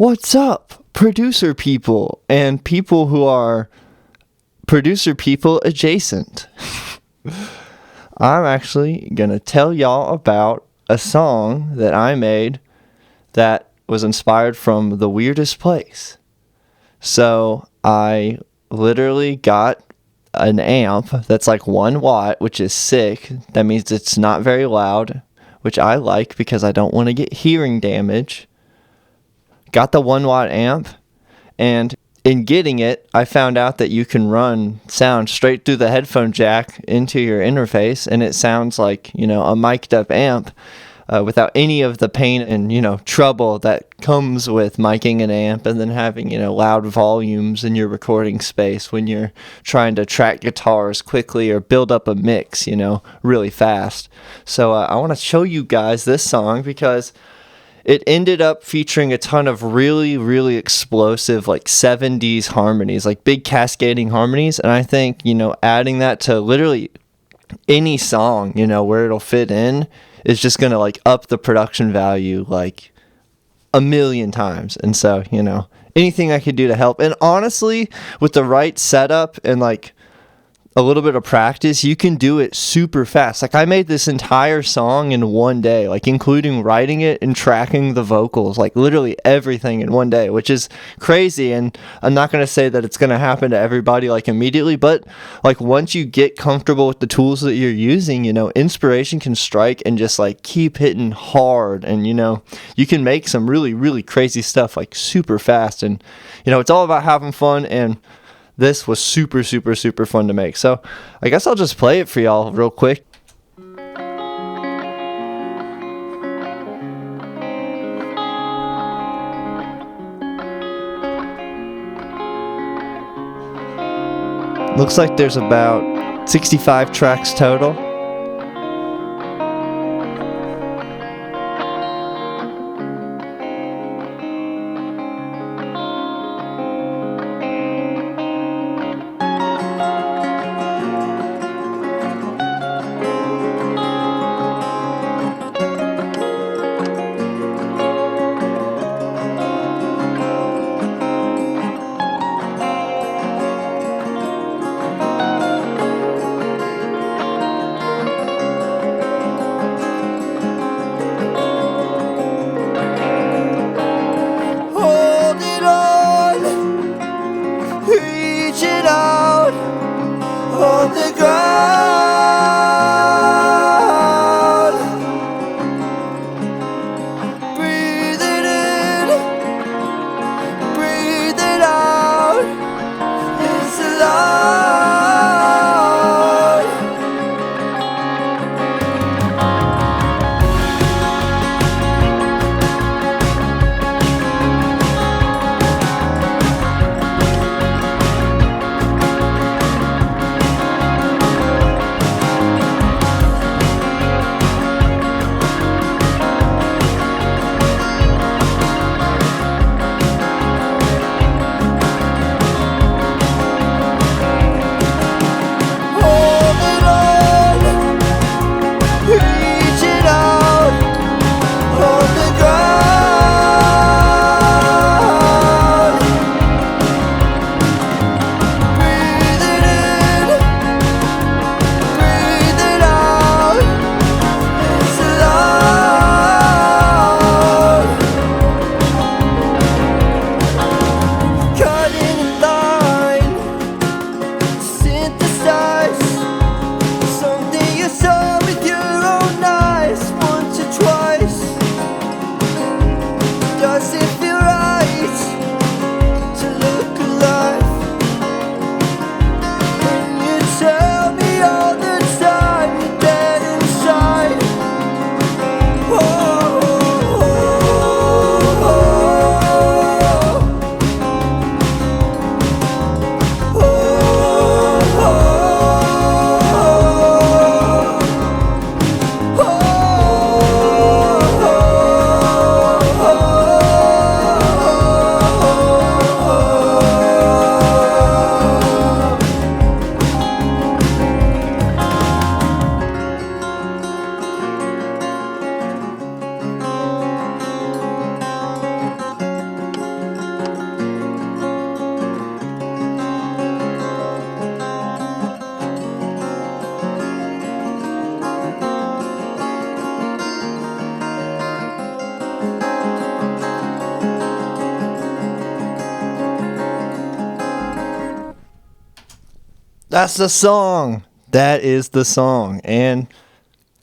What's up, producer people and people who are producer people adjacent? I'm actually going to tell y'all about a song that I made that was inspired from the weirdest place. So I literally got an amp that's like 1 watt, which is sick. That means it's not very loud, which I like because I don't want to get hearing damage. Got the 1 watt amp, and in getting it, I found out that you can run sound straight through the headphone jack into your interface, and it sounds like, a mic'd up amp without any of the pain and, trouble that comes with miking an amp and then having, loud volumes in your recording space when you're trying to track guitars quickly or build up a mix, really fast. So I want to show you guys this song because it ended up featuring a ton of really, really explosive, like 70s harmonies, like big cascading harmonies. And I think, adding that to literally any song, where it'll fit in is just going to like up the production value like a million times. And so, anything I could do to help. And honestly, with the right setup and like a little bit of practice, you can do it super fast. Like I made this entire song in 1 day, like including writing it and tracking the vocals, like literally everything in 1 day, which is crazy. And I'm not going to say that it's going to happen to everybody like immediately, but like once you get comfortable with the tools that you're using, inspiration can strike and just like keep hitting hard. And, you can make some really, really crazy stuff like super fast. And, it's all about having fun, and this was super, super, super fun to make. So I guess I'll just play it for y'all real quick. Looks like there's about 65 tracks total. That's the song. That is the song. And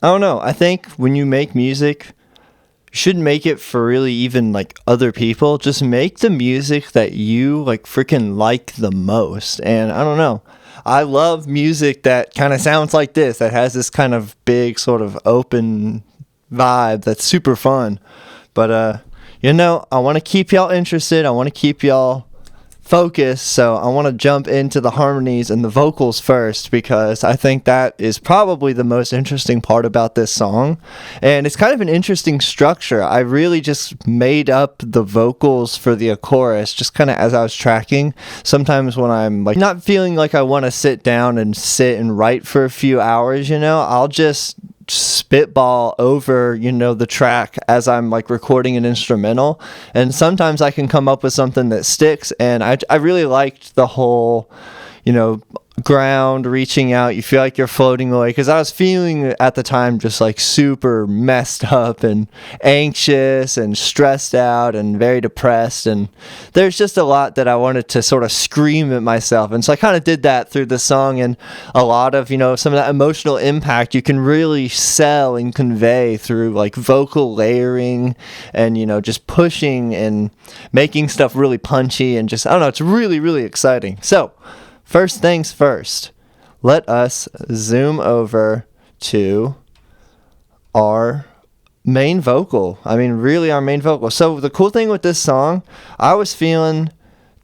I don't know. I think when you make music, you shouldn't make it for really even like other people. Just make the music that you like freaking like the most. And I don't know. I love music that kind of sounds like this, that has this kind of big sort of open vibe that's super fun. But I want to keep y'all interested. I want to keep y'all focused. So I want to jump into the harmonies and the vocals first, because I think that is probably the most interesting part about this song. And it's kind of an interesting structure. I really just made up the vocals for the chorus just kind of as I was tracking. Sometimes when I'm like not feeling like I want to sit down and sit and write for a few hours, I'll just spitball over the track as I'm like recording an instrumental, and sometimes I can come up with something that sticks. And I really liked the whole ground reaching out, you feel like you're floating away, because I was feeling at the time just like super messed up and anxious and stressed out and very depressed, and there's just a lot that I wanted to sort of scream at myself. And so I kind of did that through the song, and a lot of some of that emotional impact you can really sell and convey through like vocal layering and just pushing and making stuff really punchy, and just I don't know, it's really, really exciting. So first things first, let us zoom over to our main vocal. Really our main vocal. So the cool thing with this song, I was feeling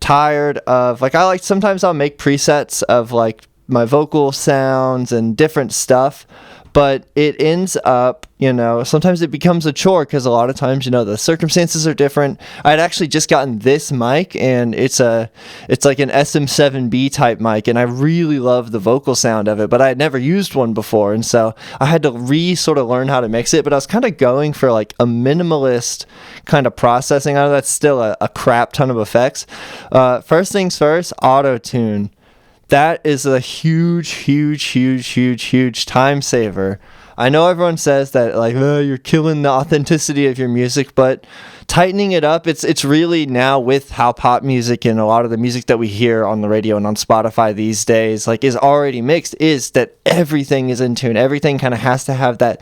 tired of, sometimes I'll make presets of like my vocal sounds and different stuff, but it ends up, sometimes it becomes a chore, because a lot of times, the circumstances are different. I'd actually just gotten this mic, and it's like an SM7B type mic, and I really love the vocal sound of it, but I had never used one before, and so I had to sort of learn how to mix it. But I was kind of going for like a minimalist kind of processing. I know that's still a crap ton of effects. First things first, auto-tune. That is a huge, huge, huge, huge, huge time saver. I know everyone says that like, oh, you're killing the authenticity of your music, but tightening it up, it's really now with how pop music and a lot of the music that we hear on the radio and on Spotify these days like is already mixed, is that everything is in tune. Everything kind of has to have that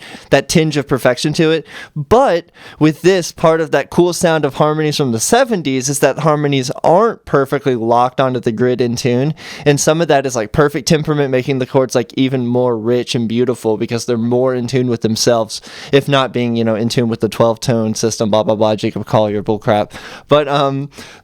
tinge of perfection to it. But with this, part of that cool sound of harmonies from the 70s is that harmonies aren't perfectly locked onto the grid in tune, and some of that is like perfect temperament, making the chords like even more rich and beautiful because they're more in tune with themselves, if not being in tune with the 12-tone system, blah blah blah, Jacob Collier bullcrap. But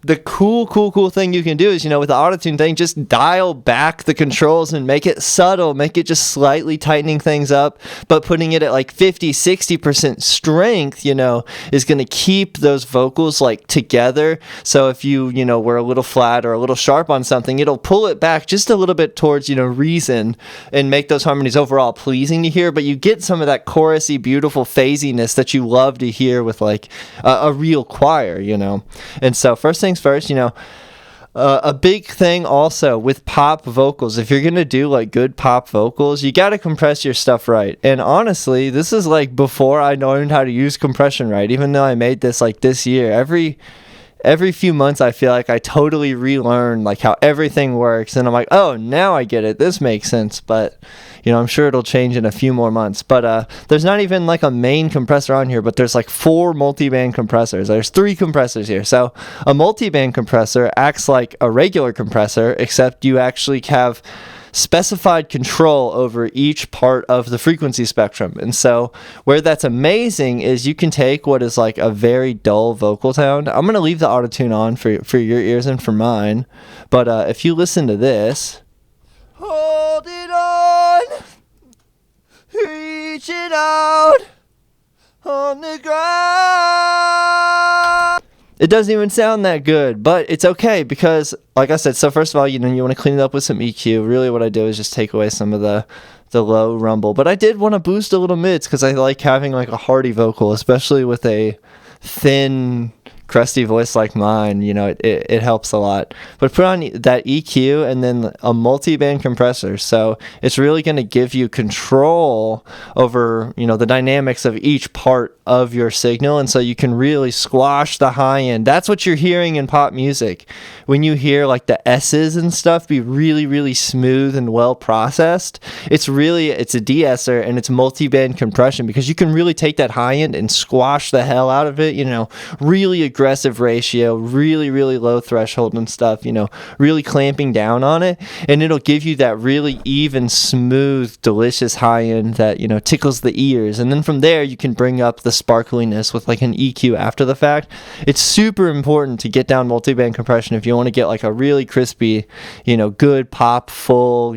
the cool thing you can do is with the autotune thing, just dial back the controls and make it subtle, make it just slightly tightening things up, but putting it at like 50-60% strength is going to keep those vocals like together. So if you were a little flat or a little sharp on something, it'll pull it back just a little bit towards reason and make those harmonies overall pleasing to hear. But you get some of that chorusy beautiful phasiness that you love to hear with like a real choir. And so first things first, a big thing also with pop vocals, if you're going to do like good pop vocals, you got to compress your stuff right. And honestly, this is like before I learned how to use compression right, even though I made this like this year. Every few months I feel like I totally relearn like how everything works, and I'm like, oh, now I get it, this makes sense. But I'm sure it'll change in a few more months. But there's not even like a main compressor on here, but there's like 4 multiband compressors. There's 3 compressors here. So a multiband compressor acts like a regular compressor, except you actually have specified control over each part of the frequency spectrum. And so where that's amazing is you can take what is like a very dull vocal sound. I'm going to leave the autotune on for your ears and for mine. But if you listen to this, hold it on, reach it out on the ground. It doesn't even sound that good, but it's okay because, like I said, so first of all, you want to clean it up with some EQ. Really what I do is just take away some of the low rumble. But I did want to boost a little mids because I like having like a hearty vocal, especially with a thin, crusty voice like mine. It helps a lot. But put on that EQ and then a multi-band compressor, so it's really going to give you control over the dynamics of each part of your signal, and so you can really squash the high end. That's what you're hearing in pop music. when you hear like the S's and stuff be really, really smooth and well processed, it's a de-esser and it's multi-band compression, because you can really take that high end and squash the hell out of it, really aggressive ratio, really, really low threshold and stuff, really clamping down on it, and it'll give you that really even, smooth, delicious high end that, tickles the ears. And then from there, you can bring up the sparkliness with like an EQ after the fact. It's super important to get down multi-band compression if you want to get like a really crispy, good pop, full,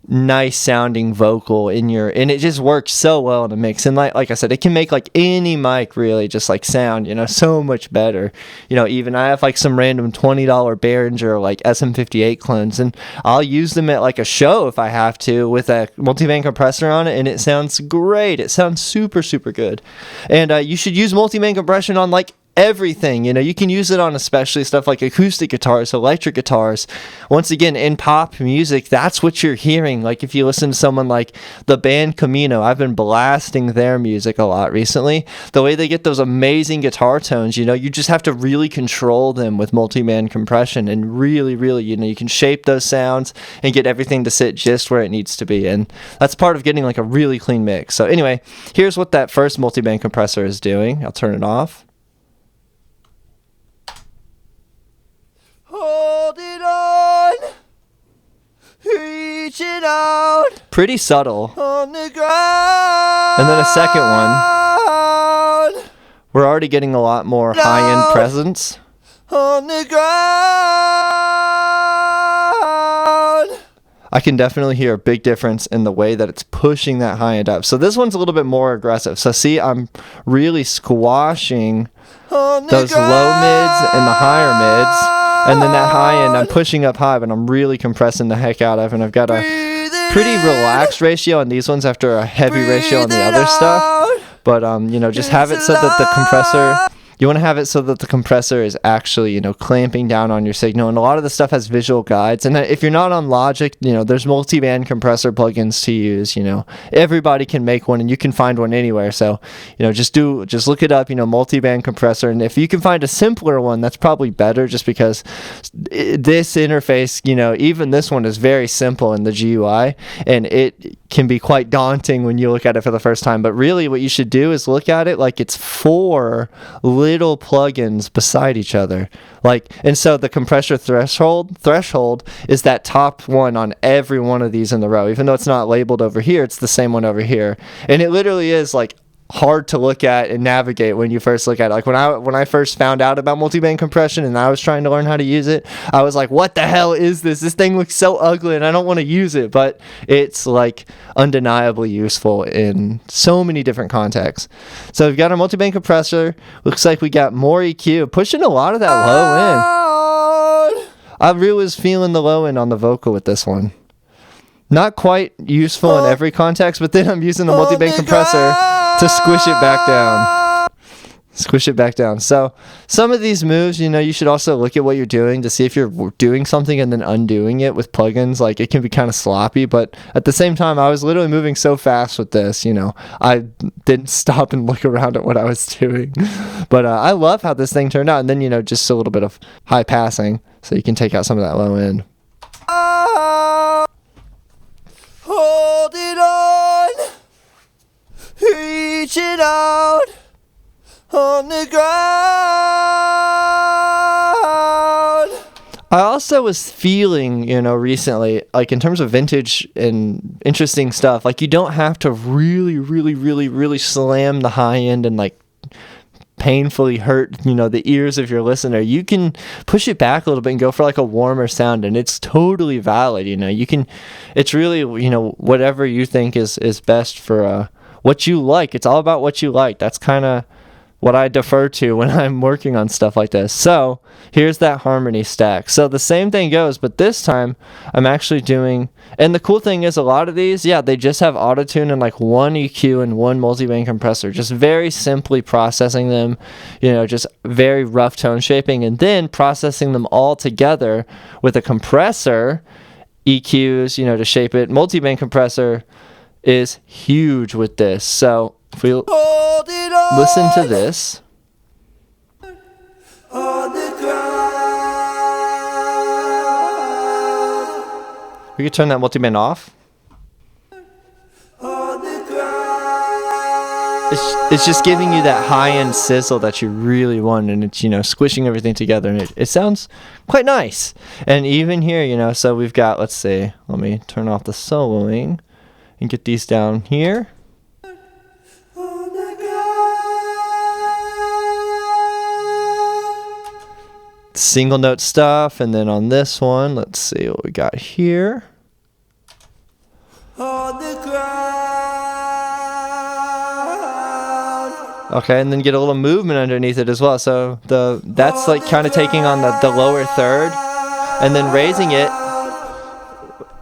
nice sounding vocal and it just works so well in a mix. And like I said, it can make like any mic really just like sound, so much better. Even I have like some random $20 Behringer like SM58 clones, and I'll use them at like a show if I have to with a multi-band compressor on it, and it sounds great. It sounds super, super good. And you should use multi-band compression on like everything. You can use it on especially stuff like acoustic guitars, electric guitars. Once again, in pop music, that's what you're hearing. Like if you listen to someone like the band Camino, I've been blasting their music a lot recently. The way they get those amazing guitar tones, you just have to really control them with multi-band compression, and really, really, you can shape those sounds and get everything to sit just where it needs to be. And that's part of getting like a really clean mix. So anyway, here's what that first multi-band compressor is doing. I'll turn it off. Hold it on, reach it out. Pretty subtle. On the ground. And then a second one. We're already getting a lot more high-end presence. On the ground. I can definitely hear a big difference in the way that it's pushing that high end up. So this one's a little bit more aggressive. So see, I'm really squashing those low mids and the higher mids. And then that high end, I'm pushing up high, but I'm really compressing the heck out of. And I've got a pretty relaxed ratio on these ones after a heavy ratio on the other stuff. But, just have it so that the compressor... You want to have it so that the compressor is actually, clamping down on your signal. And a lot of the stuff has visual guides. And if you're not on Logic, there's multi-band compressor plugins to use. Everybody can make one, and you can find one anywhere. So, just look it up, multi-band compressor. And if you can find a simpler one, that's probably better, just because this interface, even this one is very simple in the GUI, and it can be quite daunting when you look at it for the first time. But really what you should do is look at it like it's 4 little plugins beside each other. And so the compressor threshold is that top one on every one of these in the row. Even though it's not labeled over here, it's the same one over here. And it literally is like hard to look at and navigate when you first look at it. Like when I first found out about multi-band compression and I was trying to learn how to use it, I was like, what the hell is this? This thing looks so ugly and I don't want to use it. But it's like undeniably useful in so many different contexts. So we've got our multi-band compressor. Looks like we got more EQ, pushing a lot of that low end. I really was feeling the low end on the vocal with this one. Not quite useful in every context, but then I'm using the multi-band compressor to squish it back down. Squish it back down. So some of these moves, you should also look at what you're doing to see if you're doing something and then undoing it with plugins. Like it can be kind of sloppy, but at the same time, I was literally moving so fast with this, I didn't stop and look around at what I was doing. But I love how this thing turned out. And then, just a little bit of high passing so you can take out some of that low end. Hold it on, reach it out, on the ground. I also was feeling, recently, like in terms of vintage and interesting stuff, like you don't have to really, really, really, really slam the high end and like painfully hurt, the ears of your listener. You can push it back a little bit and go for like a warmer sound, and it's totally valid. You can, it's really, whatever you think is best for what you like. It's all about what you like. That's kind of what I defer to when I'm working on stuff like this. So here's that harmony stack. So the same thing goes, but this time I'm actually doing, and the cool thing is a lot of these, they just have auto-tune and like one EQ and one multi-band compressor, just very simply processing them, just very rough tone shaping, and then processing them all together with a compressor, EQs, to shape it. Multi-band compressor is huge with this. So if we listen to this. On the ground. We could turn that multiband off. It's just giving you that high-end sizzle that you really want, and it's, you know, squishing everything together, and it sounds quite nice. And even here, you know, so we've got, let's see, let me turn off the soloing and get these down here. Single note stuff, and then on this one, let's see what we got here. On the ground. Okay, and then get a little movement underneath it as well. So that's like kind of taking on the lower third, and then raising it,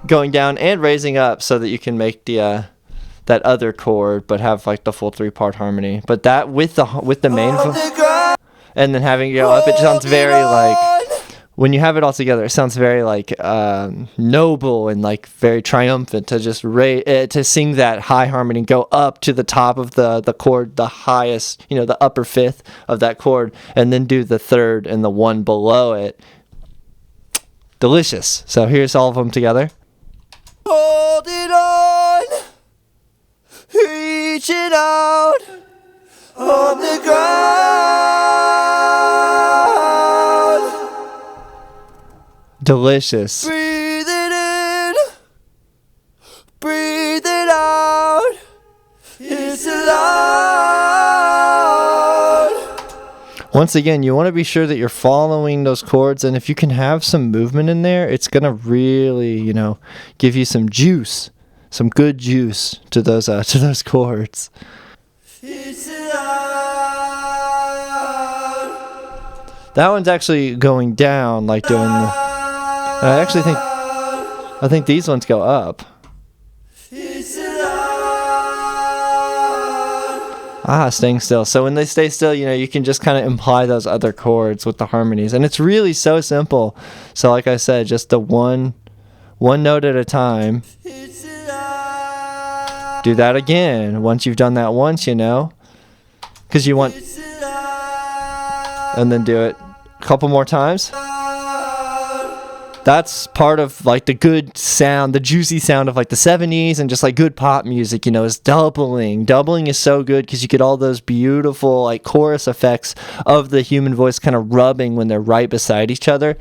going down and raising up, so that you can make the that other chord, but have like the full 3-part harmony. But that with the main, and then having it go up, it sounds very like, when you have it all together, it sounds very like noble and like very triumphant to just to sing that high harmony, go up to the top of the chord, the highest, you know, the upper fifth of that chord, and then do the third and the one below it. Delicious. So here's all of them together. Hold it on, reach it out on the ground. Delicious. Breathe it in, breathe it out. It's loud. Once again, you want to be sure that you're following those chords, and if you can have some movement in there, it's going to really, you know, give you some juice, some good juice to those chords. It's loud. That one's actually going down, like doing the... I think these ones go up. Staying still. So when they stay still, you know, you can just kind of imply those other chords with the harmonies, and it's really so simple. So like I said, just the one note at a time. Do that again once you've done that once, you know, because you want, and then do it a couple more times. That's part of like the good sound, the juicy sound of like the 70s and just like good pop music, you know, is doubling. Doubling is so good because you get all those beautiful like chorus effects of the human voice kind of rubbing when they're right beside each other.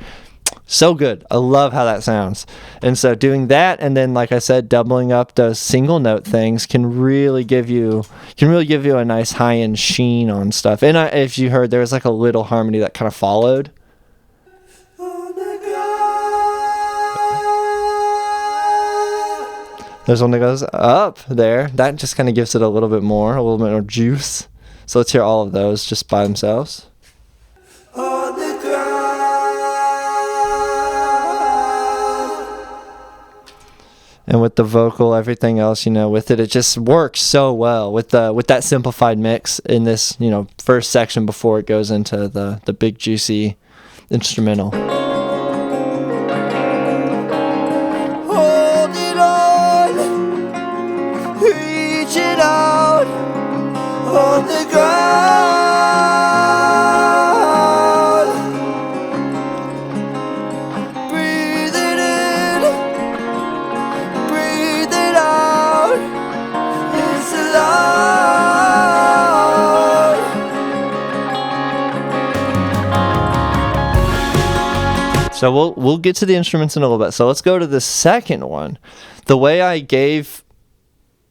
So good. I love how that sounds. And so doing that, and then like I said, doubling up those single note things can really give you a nice high-end sheen on stuff. And if you heard, there was like a little harmony that kind of followed. There's one that goes up there. That just kind of gives it a little bit more juice. So let's hear all of those just by themselves. On the ground. And with the vocal, everything else, you know, with it just works so well with that simplified mix in this, you know, first section before it goes into the big juicy instrumental. Reach it out on the ground. Breathe it in, breathe it out. It's loud. So we'll get to the instruments in a little bit. So let's go to the second one. The way I gave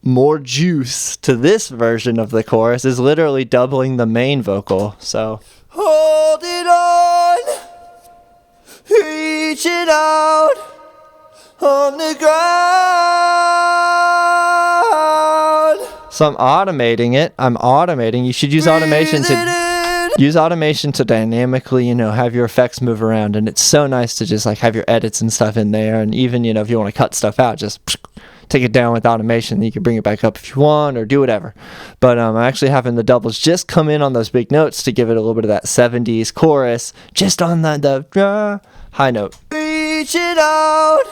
more juice to this version of the chorus is literally doubling the main vocal. So hold it on, reach it out on the ground. So I'm automating it. You should use automation to dynamically, you know, have your effects move around, and it's so nice to just like have your edits and stuff in there, and even, you know, if you want to cut stuff out, just take it down with automation. You can bring it back up if you want, or do whatever. But I'm actually having the doubles just come in on those big notes to give it a little bit of that 70s chorus, just on the high note. Reach it out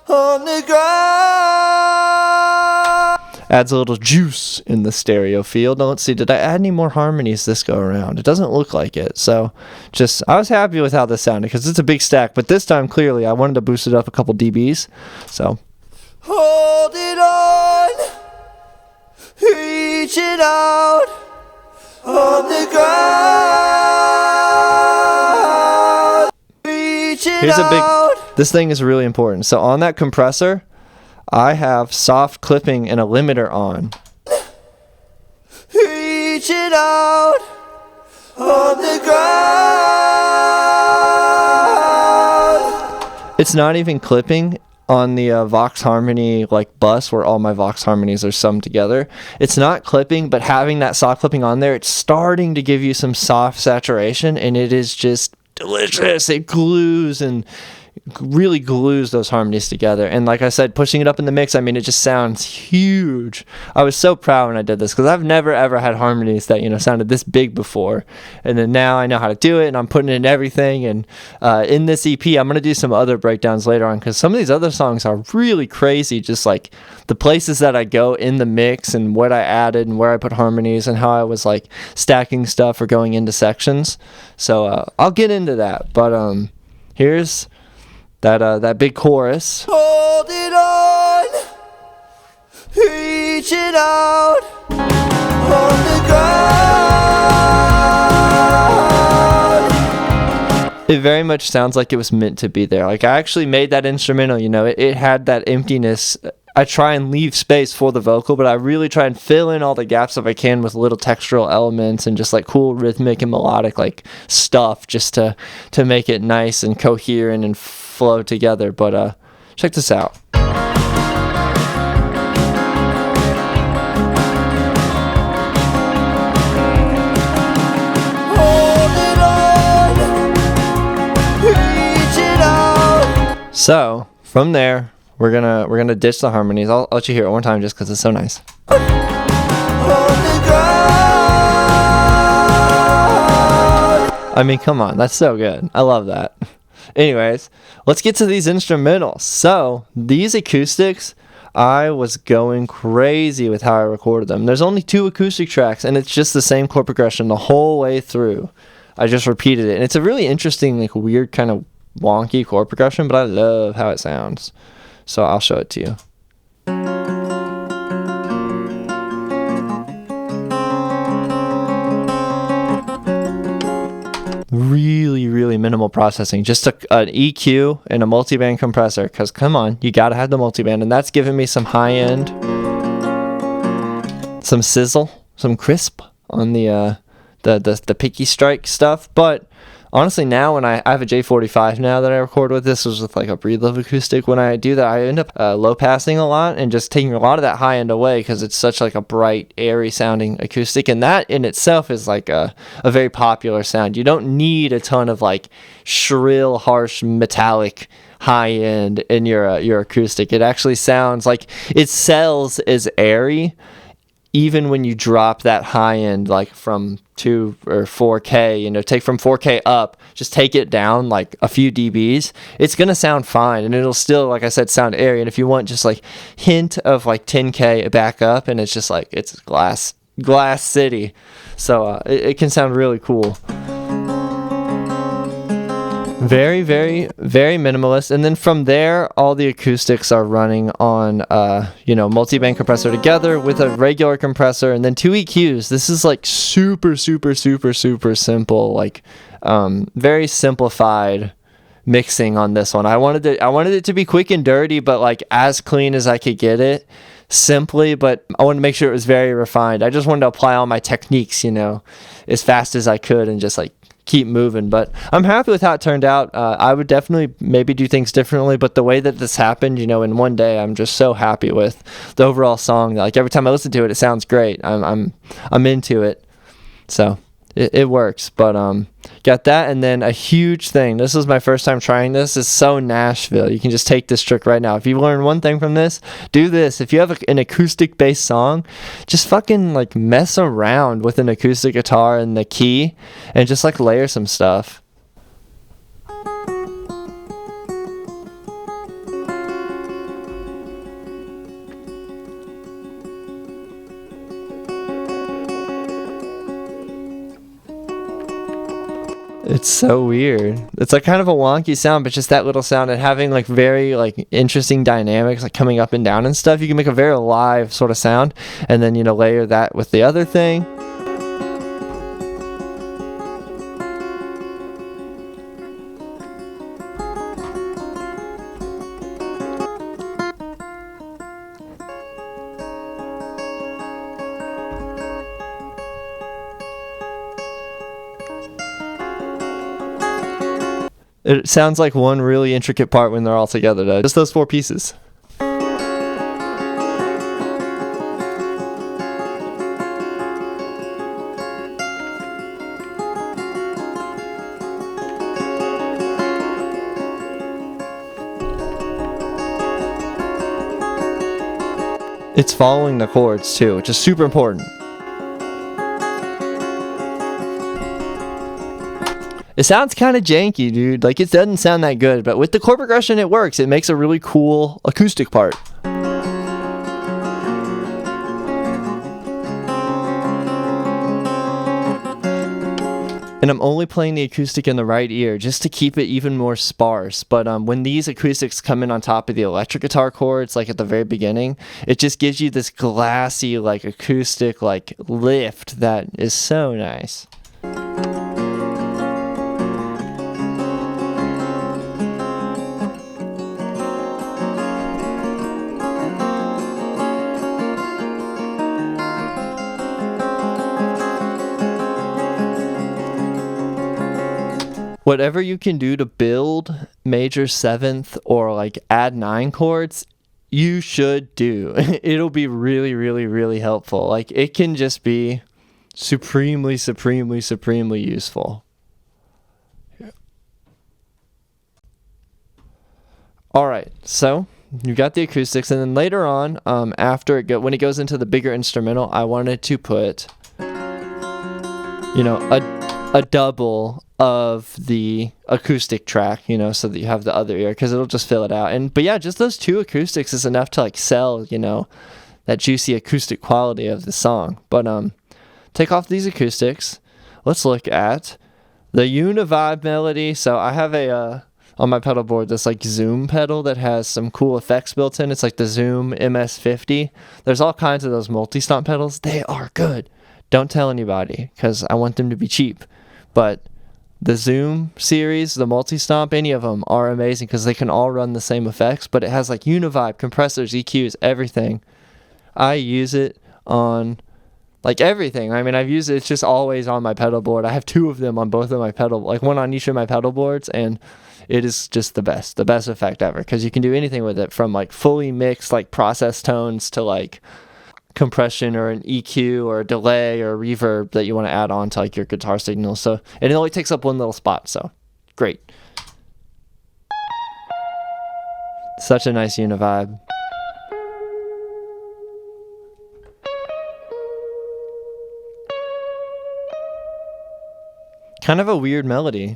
on the ground. adds a little juice in the stereo field. Now let's see, did I add any more harmonies this go around? It doesn't look like it. So I was happy with how this sounded because it's a big stack, but this time clearly I wanted to boost it up a couple dBs. So hold it on, reach it out on the ground, reach it out. This thing is really important. So on that compressor, I have soft clipping and a limiter on. Reach it out on the ground. It's not even clipping on the Vox Harmony like bus where all my Vox Harmonies are summed together. It's not clipping, but having that soft clipping on there, it's starting to give you some soft saturation, and it is just delicious. It glues and really glues those harmonies together. And like I said, pushing it up in the mix, I mean, it just sounds huge. I was so proud when I did this because I've never ever had harmonies that, you know, sounded this big before. And then now I know how to do it, and I'm putting it in everything. And in this EP, I'm going to do some other breakdowns later on because some of these other songs are really crazy, just like the places that I go in the mix and what I added and where I put harmonies and how I was like stacking stuff or going into sections. So I'll get into that. But here's that big chorus. Hold it on, reach it out on the ground. It very much sounds like it was meant to be there. Like I actually made that instrumental, you know, it had that emptiness. I try and leave space for the vocal, but I really try and fill in all the gaps if I can with little textural elements and just like cool rhythmic and melodic like stuff just to make it nice and coherent and flow together. But check this out. Hold it on, reach it out. So from there, we're gonna ditch the harmonies. I'll let you hear it one time just because it's so nice. I mean, come on, that's so good. I love that. Anyways, let's get to these instrumentals. So these acoustics, I was going crazy with how I recorded them. There's only 2 acoustic tracks, and it's just the same chord progression the whole way through. I just repeated it, and it's a really interesting, like weird kind of wonky chord progression, but I love how it sounds. So I'll show it to you. Really minimal processing. Just an EQ and a multiband compressor, because come on, you gotta have the multiband, and that's giving me some high end, some sizzle, some crisp on the picky strike stuff. But honestly, now when I have a J45 now that I record with, this was with like a Breedlove acoustic. When I do that, I end up low passing a lot and just taking a lot of that high end away because it's such like a bright, airy sounding acoustic, and that in itself is like a very popular sound. You don't need a ton of like shrill, harsh, metallic high end in your acoustic. It actually sounds like it sells as airy. Even when you drop that high end, like from 2 or 4K, you know, take from 4K up, just take it down like a few dBs, it's going to sound fine. And it'll still, like I said, sound airy. And if you want just like hint of like 10K back up, and it's just like, it's glass city. So it can sound really cool. Very minimalist. And then from there, all the acoustics are running on, multi-band compressor together with a regular compressor, and then 2 EQs. This is like super simple, like very simplified mixing on this one. I wanted it to be quick and dirty, but like as clean as I could get it. Simply, but I wanted to make sure it was very refined. I just wanted to apply all my techniques, you know, as fast as I could and just like keep moving. But I'm happy with how it turned out. I would definitely maybe do things differently, but the way that this happened, you know, in one day, I'm just so happy with the overall song. Like every time I listen to it, it sounds great. I'm into it. So it works. But got that, and then a huge thing. This is my first time trying this. It's so Nashville. You can just take this trick right now. If you learn one thing from this, do this. If you have an acoustic based song, just fucking like mess around with an acoustic guitar and the key, and just like layer some stuff. It's so weird. It's like kind of a wonky sound, but just that little sound and having like very like interesting dynamics, like coming up and down and stuff. You can make a very live sort of sound, and then layer that with the other thing. It sounds like one really intricate part when they're all together, though. Just those 4 pieces. It's following the chords, too, which is super important. It sounds kind of janky, dude. Like, it doesn't sound that good, but with the chord progression, it works. It makes a really cool acoustic part. And I'm only playing the acoustic in the right ear just to keep it even more sparse. But when these acoustics come in on top of the electric guitar chords, like at the very beginning, it just gives you this glassy, like, acoustic, like, lift that is so nice. Whatever you can do to build major 7th or like add 9 chords, you should do. It'll be really, really, really helpful. Like, it can just be supremely, supremely, supremely useful. All right, so you got the acoustics, and then later on, when it goes into the bigger instrumental, I wanted to put, a double of the acoustic track, so that you have the other ear, because it'll just fill it out. But yeah, just those 2 acoustics is enough to like sell, that juicy acoustic quality of the song. But take off these acoustics. Let's look at the Univibe melody. So I have on my pedal board this like Zoom pedal that has some cool effects built in. It's like the Zoom MS50. There's all kinds of those multi-stomp pedals. They are good. Don't tell anybody, because I want them to be cheap. But the Zoom series, the multi-stomp, any of them are amazing because they can all run the same effects, but it has like Univibe, compressors, EQs, everything. I use it on like everything. I mean, I've used it. It's just always on my pedal board. I have 2 of them on both of my pedal, like one on each of my pedal boards, and it is just the best effect ever, because you can do anything with it, from like fully mixed like process tones to like compression or an EQ or a delay or a reverb that you want to add on to like your guitar signal. So, and it only takes up one little spot, so great. Such a nice Univibe. Kind of a weird melody,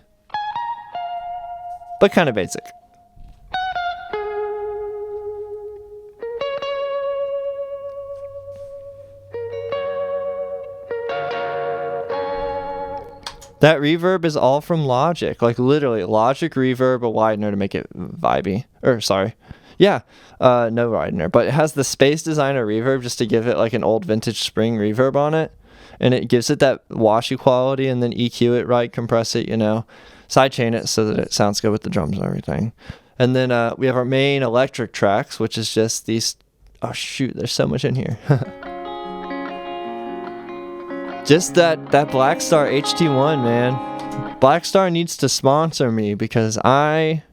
but kind of basic. That reverb is all from Logic, like literally Logic reverb, a widener to make it vibey. No widener, but it has the Space Designer reverb just to give it like an old vintage spring reverb on it, and it gives it that washy quality, and then EQ it right, compress it, sidechain it so that it sounds good with the drums and everything. And then we have our main electric tracks, which is just these. Oh shoot, there's so much in here. Just that Blackstar HT1, man. Blackstar needs to sponsor me because I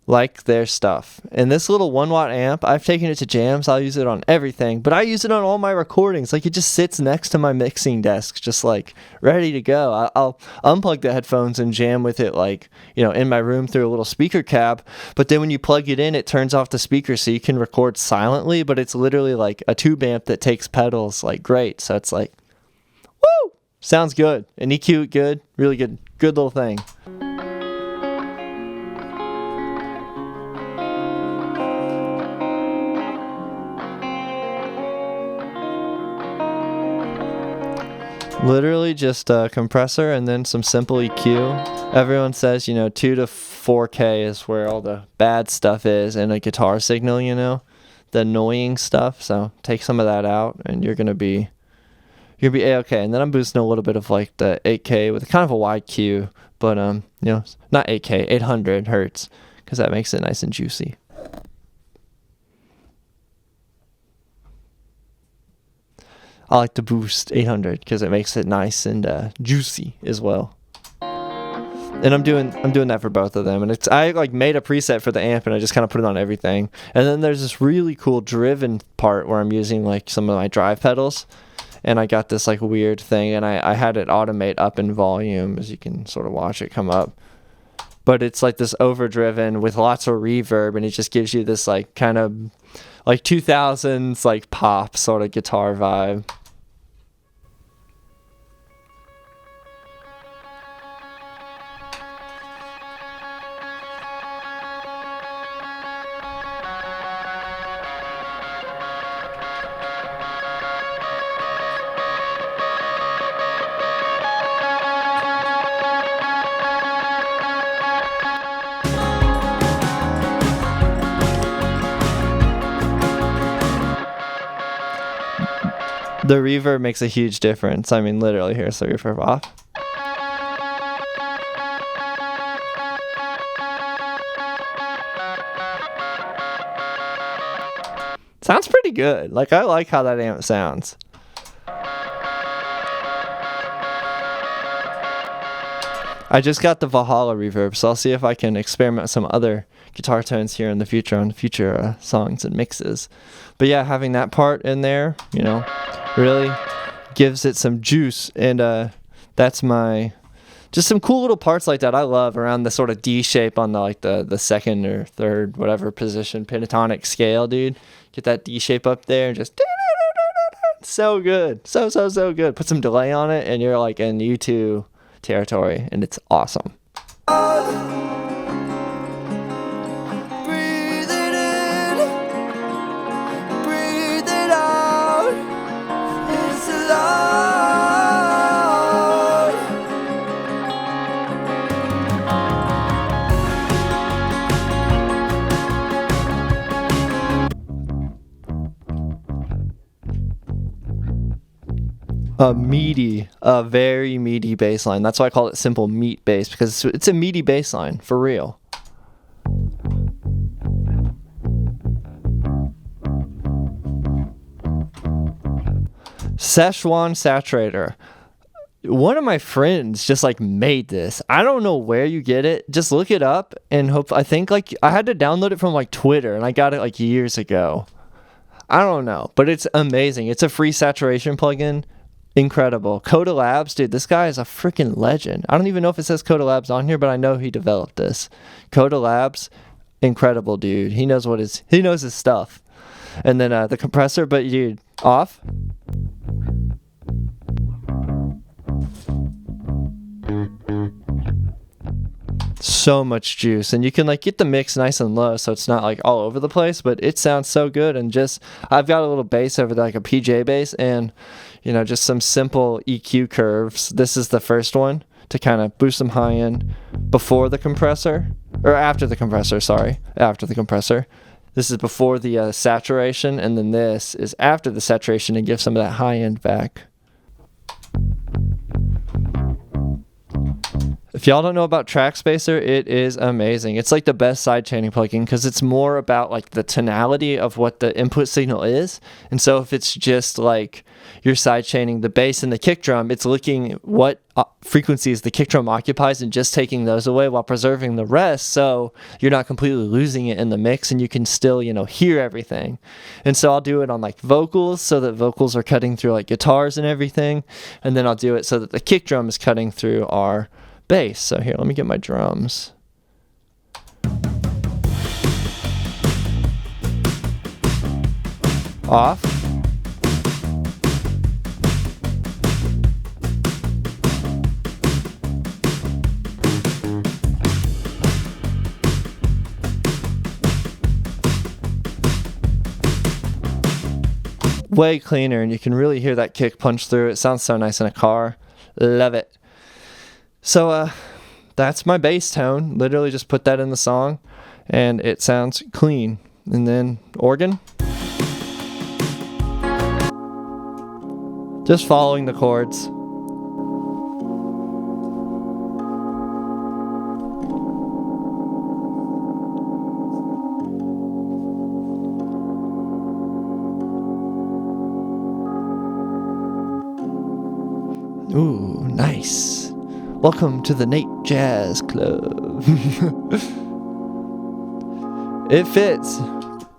like their stuff. And this little 1-watt amp, I've taken it to jams. I'll use it on everything, but I use it on all my recordings. Like, it just sits next to my mixing desk, just like ready to go. I'll unplug the headphones and jam with it, like, in my room through a little speaker cab. But then when you plug it in, it turns off the speaker so you can record silently, but it's literally like a tube amp that takes pedals like great. So it's like, woo! Sounds good. And EQ good. Really good. Good little thing. Literally just a compressor and then some simple EQ. Everyone says, 2 to 4K is where all the bad stuff is, and a guitar signal, the annoying stuff. So take some of that out and you're gonna be A-okay. And then I'm boosting a little bit of like the 8K with kind of a wide Q, but not 8K, 800 hertz, because that makes it nice and juicy. I like to boost 800 because it makes it nice and juicy as well. And I'm doing that for both of them. And I like made a preset for the amp and I just kind of put it on everything. And then there's this really cool driven part where I'm using like some of my drive pedals. And I got this like weird thing, and I had it automate up in volume, as you can sort of watch it come up. But it's like this overdriven with lots of reverb, and it just gives you this like kind of like 2000s like pop sort of guitar vibe. The reverb makes a huge difference. I mean, literally, here's the reverb off. Sounds pretty good. Like, I like how that amp sounds. I just got the Valhalla reverb, so I'll see if I can experiment with some other guitar tones here in the future on future songs and mixes. But yeah, having that part in there, really gives it some juice, and that's just some cool little parts like that I love around the sort of D shape on the second or third whatever position pentatonic scale, dude. Get that D shape up there and just so good, so good. Put some delay on it and you're like in U2 territory, and it's awesome. A very meaty bass line. That's why I call it simple meat bass, because it's a meaty bass line for real. Szechuan saturator. One of my friends just like made this. I don't know where you get it. Just look it up and I think like I had to download it from like Twitter, and I got it like years ago. I don't know, but it's amazing. It's a free saturation plugin. Incredible. Coda Labs, dude, this guy is a freaking legend. I don't even know if it says Coda Labs on here, but I know he developed this. Coda Labs, incredible dude. He knows his stuff. And then the compressor, but dude, off. So much juice, and you can like get the mix nice and low so it's not like all over the place, but it sounds so good. And just I've got a little bass over there, like a PJ bass, and just some simple EQ curves. This is the first one to kind of boost some high end before the compressor, or after the compressor, after the compressor. This is before the saturation, and then this is after the saturation to give some of that high end back. If y'all don't know about Track Spacer, it is amazing. It's like the best sidechaining plugin because it's more about like the tonality of what the input signal is. And so if it's just like you're sidechaining the bass and the kick drum, it's looking what frequencies the kick drum occupies and just taking those away while preserving the rest, so you're not completely losing it in the mix and you can still, hear everything. And so I'll do it on like vocals so that vocals are cutting through like guitars and everything. And then I'll do it so that the kick drum is cutting through our bass. So here, let me get my drums. Off. way cleaner, and you can really hear that kick punch through. It sounds so nice in a car. Love it. So that's my bass tone. Literally just put that in the song, and it sounds clean. And then organ. Just following the chords. Ooh, nice. Welcome to the Nate Jazz Club. It fits.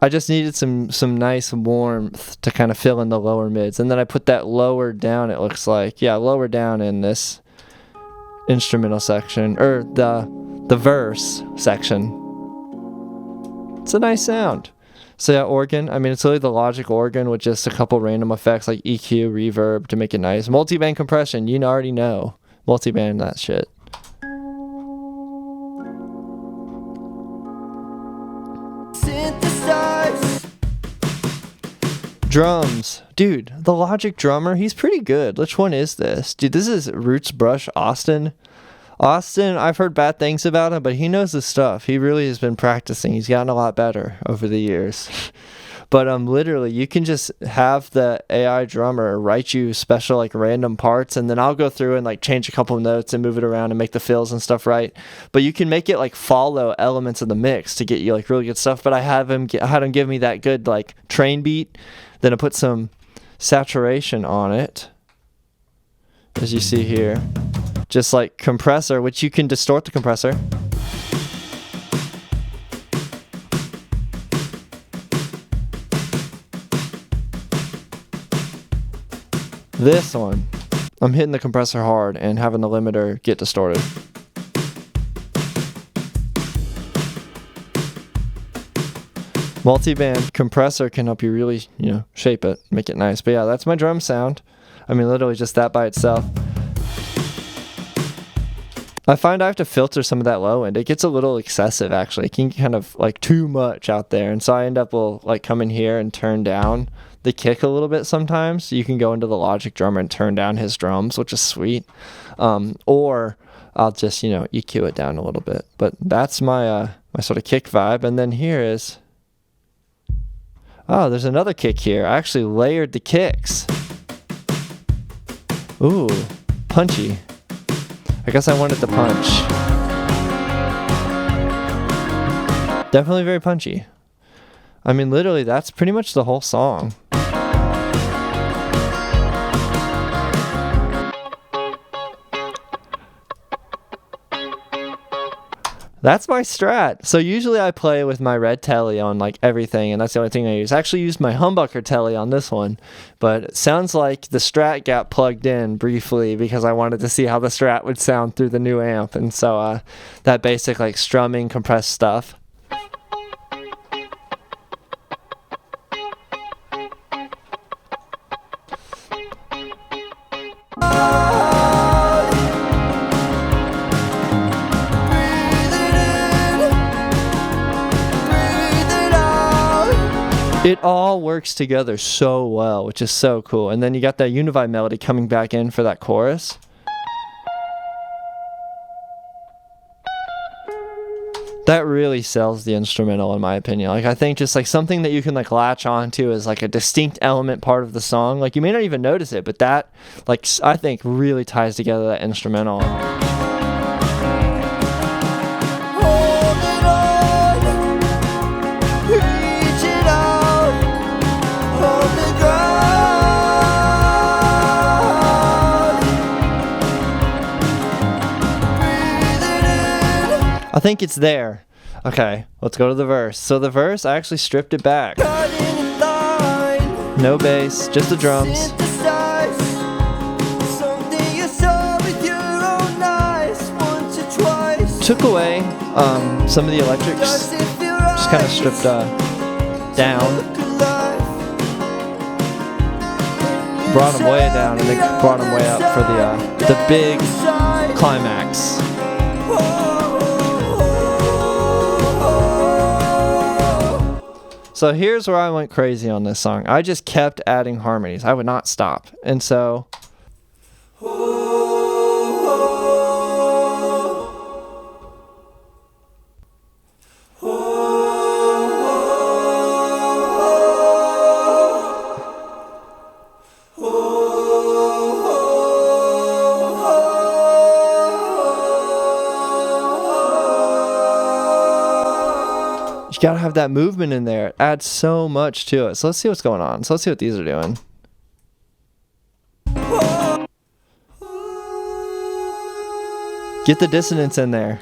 I just needed some nice warmth to kind of fill in the lower mids. And then I put that lower down, it looks like. Yeah, lower down in this instrumental section, or the verse section. It's a nice sound. So yeah, organ, I mean, it's really the Logic organ with just a couple random effects like EQ, reverb to make it nice. Multiband compression, you already know. Multiband that shit. Drums. Dude, the Logic drummer, he's pretty good. Which one is this? Dude, this is Roots Brush Austin. Austin, I've heard bad things about him, but he knows his stuff. He really has been practicing. He's gotten a lot better over the years. But literally, you can just have the AI drummer write you special, like, random parts, and then I'll go through and, like, change a couple of notes and move it around and make the fills and stuff right. But you can make it, like, follow elements of the mix to get you, like, really good stuff. But I had him give me that good, like, train beat. Then I put some saturation on it, as you see here. Just like compressor, which you can distort the compressor. This one, I'm hitting the compressor hard and having the limiter get distorted. Multiband compressor can help you really, shape it, make it nice. But yeah, that's my drum sound. I mean, literally just that by itself. I find I have to filter some of that low end. It gets a little excessive, actually. It can kind of like too much out there. And so I end up will like come in here and turn down the kick a little bit sometimes. You can go into the Logic drummer and turn down his drums, which is sweet. Or I'll just, EQ it down a little bit. But that's my my sort of kick vibe. And then here is, oh, there's another kick here. I actually layered the kicks. Ooh, punchy. I guess I wanted the punch. Definitely very punchy. I mean, literally, that's pretty much the whole song. That's my strat. So usually I play with my red telly on like everything, and that's the only thing I use. I actually used my humbucker telly on this one, but it sounds like the strat got plugged in briefly because I wanted to see how the strat would sound through the new amp, and so that basic like strumming, compressed stuff. It all works together so well, which is so cool. And then you got that Univibe melody coming back in for that chorus. That really sells the instrumental, in my opinion. Like, I think just like something that you can like latch onto as like a distinct element part of the song. Like, you may not even notice it, but that, like, I think really ties together that instrumental. I think it's there. Okay, let's go to the verse. So the verse, I actually stripped it back. No bass, just the drums. Took away some of the electrics, just kind of stripped down. Brought them way down and then brought them way up for the big climax. So here's where I went crazy on this song. I just kept adding harmonies. I would not stop. And so you gotta have that movement in there. It adds so much to it. So let's see what's going on. So let's see what these are doing. Get the dissonance in there.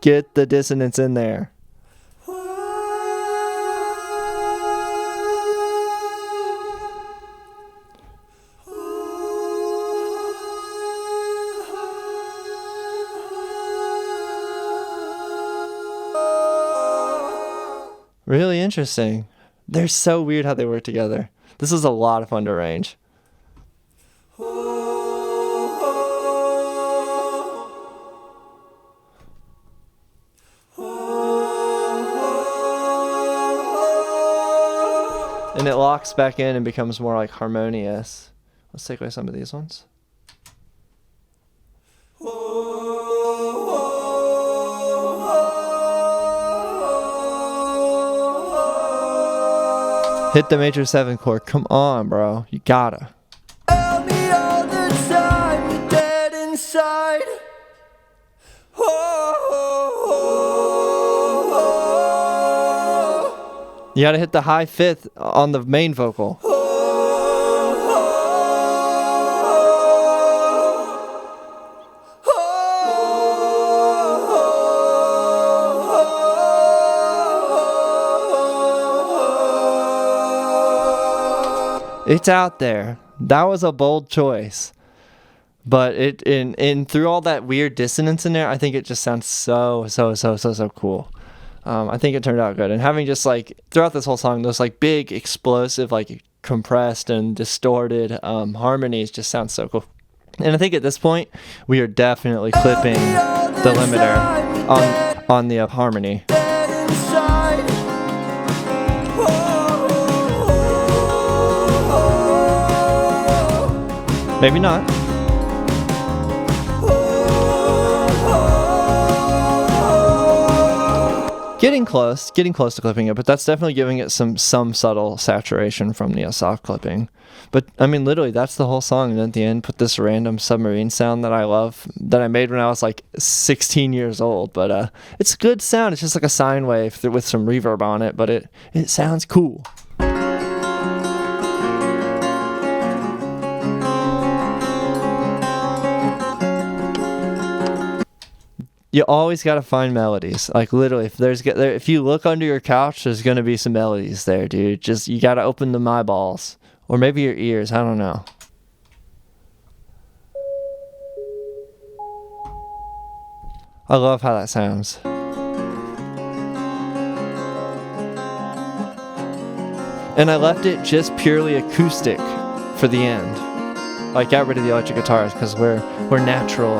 Get the dissonance in there. Really interesting. They're so weird how they work together. This is a lot of fun to arrange. And it locks back in and becomes more like harmonious. Let's take away some of these ones. Hit the major 7 chord. Come on, bro. You gotta. Tell me all the time you're dead inside. You gotta hit the high 5th on the main vocal. It's out there. That was a bold choice. But it in through all that weird dissonance in there, I think it just sounds so cool. I think it turned out good. And having just like throughout this whole song, those like big explosive, like compressed and distorted harmonies just sound so cool. And I think at this point we are definitely clipping the limiter on the harmony. Maybe not. Getting close to clipping it, but that's definitely giving it some subtle saturation from the soft clipping. But I mean, literally, that's the whole song. And at the end, put this random submarine sound that I love, that I made when I was like 16 years old. But it's a good sound. It's just like a sine wave with some reverb on it, but it sounds cool. You always got to find melodies. Like literally, if you look under your couch, there's going to be some melodies there, dude. Just, you got to open them eyeballs. Or maybe your ears, I don't know. I love how that sounds. And I left it just purely acoustic for the end. Like, got rid of the electric guitars because we're natural.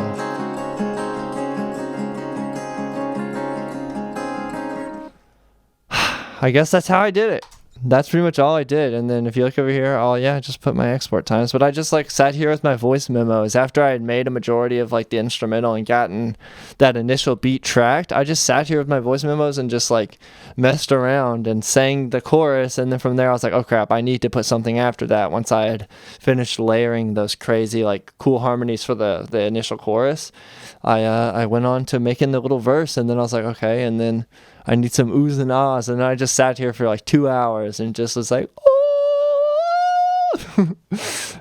I guess that's how I did it. That's pretty much all I did. And then if you look over here, I just put my export times. But I just like sat here with my voice memos after I had made a majority of like the instrumental and gotten that initial beat tracked. I just sat here with my voice memos and just like messed around and sang the chorus. And then from there I was like, oh crap, I need to put something after that. Once I had finished layering those crazy like cool harmonies for the initial chorus, I went on to making the little verse. And then I was like, okay, and then I need some oohs and ahs. And I just sat here for like 2 hours and just was like, oh.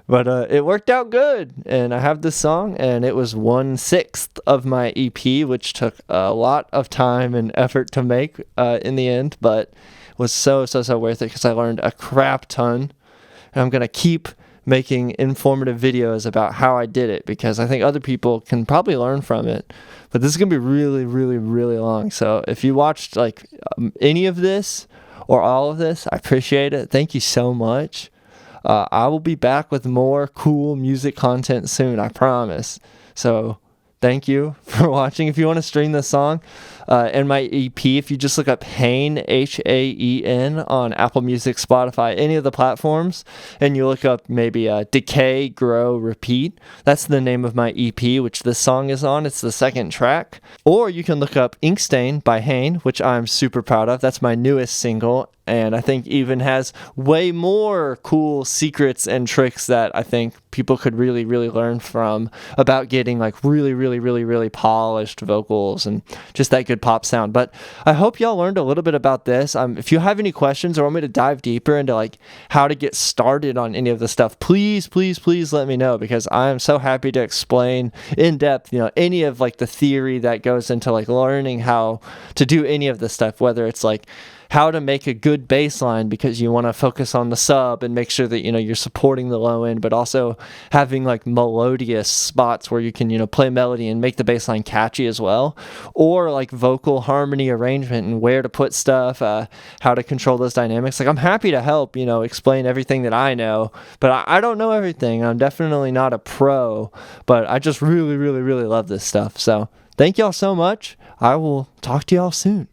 But it worked out good. And I have this song, and it was 1/6 of my EP, which took a lot of time and effort to make in the end, but was so worth it because I learned a crap ton. And I'm going to keep making informative videos about how I did it because I think other people can probably learn from it. But this is going to be really, really, really long. So if you watched like any of this or all of this, I appreciate it. Thank you so much. I will be back with more cool music content soon, I promise. So thank you for watching. If you want to stream this song, and my EP. If you just look up HAEN, HAEN, on Apple Music, Spotify, any of the platforms, and you look up maybe Decay, Grow, Repeat, that's the name of my EP, which this song is on. It's the second track. Or you can look up Inkstain by HAEN, which I'm super proud of. That's my newest single, and I think even has way more cool secrets and tricks that I think people could really, really learn from about getting like really, really, really, really polished vocals and just that good pop sound. But I hope y'all learned a little bit about this. If you have any questions or want me to dive deeper into like how to get started on any of this stuff, please, please, please let me know, because I am so happy to explain in depth, any of like the theory that goes into like learning how to do any of this stuff, whether it's like how to make a good bass line because you want to focus on the sub and make sure that you're supporting the low end, but also having like melodious spots where you can play melody and make the bass line catchy as well, or like vocal harmony arrangement and where to put stuff, how to control those dynamics. Like, I'm happy to help explain everything that I know, but I don't know everything. I'm definitely not a pro, but I just really, really, really love this stuff. So thank y'all so much. I will talk to y'all soon.